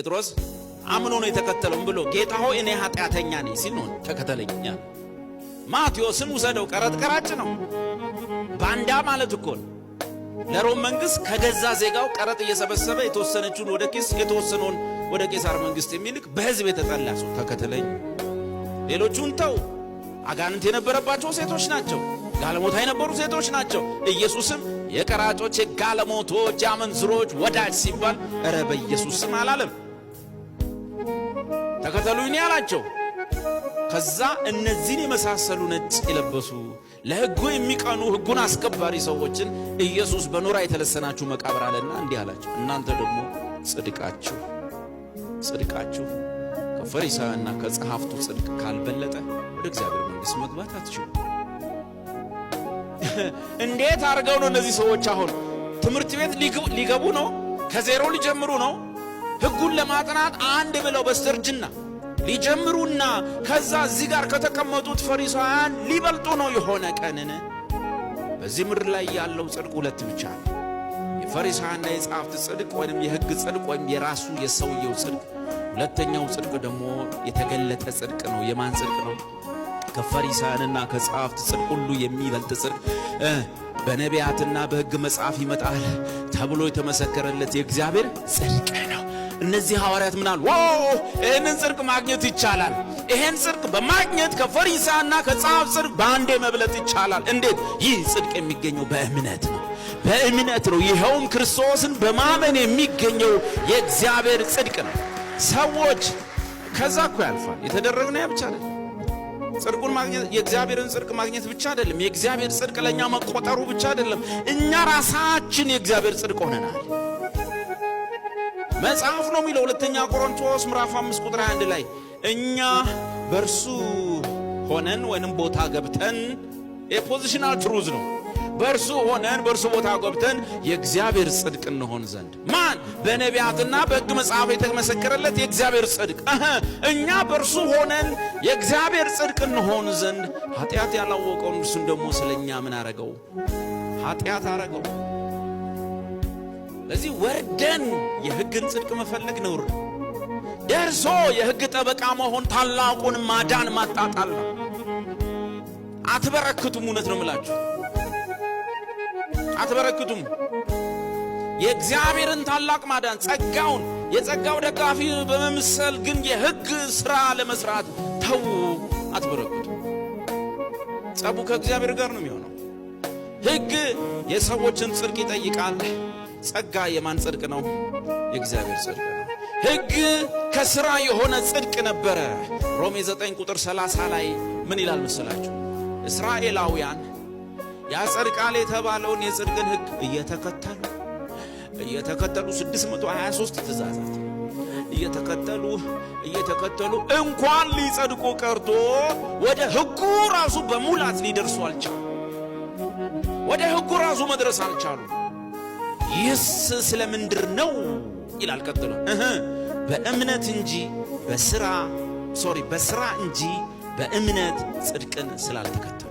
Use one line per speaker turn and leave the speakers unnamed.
ጴጥሮስ አምኖ ነው የተከተለው ብሎ ጌታ ሆይ እኔ ኃጢአተኛ ነኝ ሲል ነው ተከተለኝ። ማቴዎስን ውሰደው፣ ቀረጥ ቀራጭ ነው። ባንዳ ማለት እኮ ነው። ለሮም መንግስት ከገዛ ዜጋው ቀረጥ እየሰበሰበ የተወሰነችውን ወደ ኪስ የተወሰነውን ወደ ቄሳር መንግስት የሚልክ በህዝብ የተጠላ ሰው ተከተለኝ። ሌሎቹን ተው። አጋንንት የነበረባቸው ሴቶች ናቸው። ጋለሞታ የነበሩ ሴቶች ናቸው። ኢየሱስም የቀራጮች የጋለሞቶች የአመንዝሮች ወዳጅ ሲባል እረ በኢየሱስ ስም አላለም። ተከተሉኝ ያላቸው። ከዛ እነዚህን የመሳሰሉ ነጭ የለበሱ ለህጉ የሚቀኑ ህጉን አስከባሪ ሰዎችን ኢየሱስ በኖራ የተለሰናችሁ መቃብር አለና እንዲህ አላቸው፣ እናንተ ደግሞ ጽድቃችሁ ከፈሪሳውያንና ከጸሐፍቱ ጽድቅ ካልበለጠ ወደ እግዚአብሔር መንግሥት መግባት አትችሉ። እንዴት አድርገው ነው እነዚህ ሰዎች አሁን ትምህርት ቤት ሊገቡ ነው? ከዜሮ ሊጀምሩ ነው? ህጉን ለማጥናት አንድ ብለው በስተርጅና ሊጀምሩና ከዛ እዚህ ጋር ከተቀመጡት ፈሪሳውያን ሊበልጡ ነው የሆነ ቀንን። በዚህ ምድር ላይ ያለው ጽድቅ ሁለት ብቻ ነው። የፈሪሳውያንና የጸሐፍት ጽድቅ ወይም የህግ ጽድቅ ወይም የራሱ የሰውየው ጽድቅ። ሁለተኛው ጽድቅ ደግሞ የተገለጠ ጽድቅ ነው። የማን ጽድቅ ነው? ከፈሪሳውያንና ከጸሐፍት ጽድቅ ሁሉ የሚበልጥ ጽድቅ በነቢያትና በህግ መጽሐፍ ይመጣል ተብሎ የተመሰከረለት የእግዚአብሔር ጽድቅ ነው። እነዚህ ሐዋርያት ምናል ይህንን ጽድቅ ማግኘት ይቻላል። ይህን ጽድቅ በማግኘት ከፈሪሳውያንና ከጸሐፍት ጽድቅ በአንዴ መብለጥ ይቻላል። እንዴት? ይህ ጽድቅ የሚገኘው በእምነት ነው። በእምነት ነው። ይኸውም ክርስቶስን በማመን የሚገኘው የእግዚአብሔር ጽድቅ ነው። ሰዎች ከዛ እኮ ያልፋል። የተደረግነው ያ ብቻ አይደለም። ጽድቁን ማግኘት የእግዚአብሔርን ጽድቅ ማግኘት ብቻ አይደለም። የእግዚአብሔር ጽድቅ ለኛ መቆጠሩ ብቻ አይደለም። እኛ ራሳችን የእግዚአብሔር ጽድቅ ሆነናል። መጽሐፍ ነው የሚለው ሁለተኛ ቆሮንቶስ ምዕራፍ 5 ቁጥር 1 ላይ እኛ በእርሱ ሆነን ወይንም ቦታ ገብተን የፖዚሽናል ትሩዝ ነው። በእርሱ ሆነን በእርሱ ቦታ ገብተን የእግዚአብሔር ጽድቅ እንሆን ዘንድ ማን? በነቢያትና በሕግ መጽሐፍ የተመሰከረለት የእግዚአብሔር ጽድቅ። እኛ በእርሱ ሆነን የእግዚአብሔር ጽድቅ እንሆን ዘንድ ኃጢአት ያላወቀውን እርሱን ደግሞ ስለኛ ምን አረገው? ኃጢአት አረገው። ለዚህ ወርደን የሕግን ጽድቅ መፈለግ ነውር፣ ደርሶ የሕግ ጠበቃ መሆን ታላቁን ማዳን ማጣጣል ነው። አትበረክቱም። እውነት ነው የምላችሁ፣ አትበረክቱም። የእግዚአብሔርን ታላቅ ማዳን ጸጋውን የጸጋው ደጋፊ በመምሰል ግን የሕግ ሥራ ለመስራት ተው፣ አትበረክቱ። ጸቡ ከእግዚአብሔር ጋር ነው የሚሆነው። ሕግ የሰዎችን ጽድቅ ይጠይቃል። ጸጋ የማን ጽድቅ ነው? የእግዚአብሔር ጽድቅ ነው። ሕግ ከሥራ የሆነ ጽድቅ ነበረ። ሮሜ 9 ቁጥር 30 ላይ ምን ይላል መሰላችሁ? እስራኤላውያን ያጸድቃል የተባለውን የጽድቅን ሕግ እየተከተሉ 623 ትእዛዛት እየተከተሉ እንኳን ሊጸድቁ ቀርቶ ወደ ሕጉ ራሱ በሙላት ሊደርሱ አልቻሉ። ወደ ሕጉ ራሱ መድረስ አልቻሉ። ይህስ ስለምንድር ነው ይላል ቀጥሎ። በእምነት እንጂ በሥራ እንጂ በእምነት ጽድቅን ስላልተከተሉ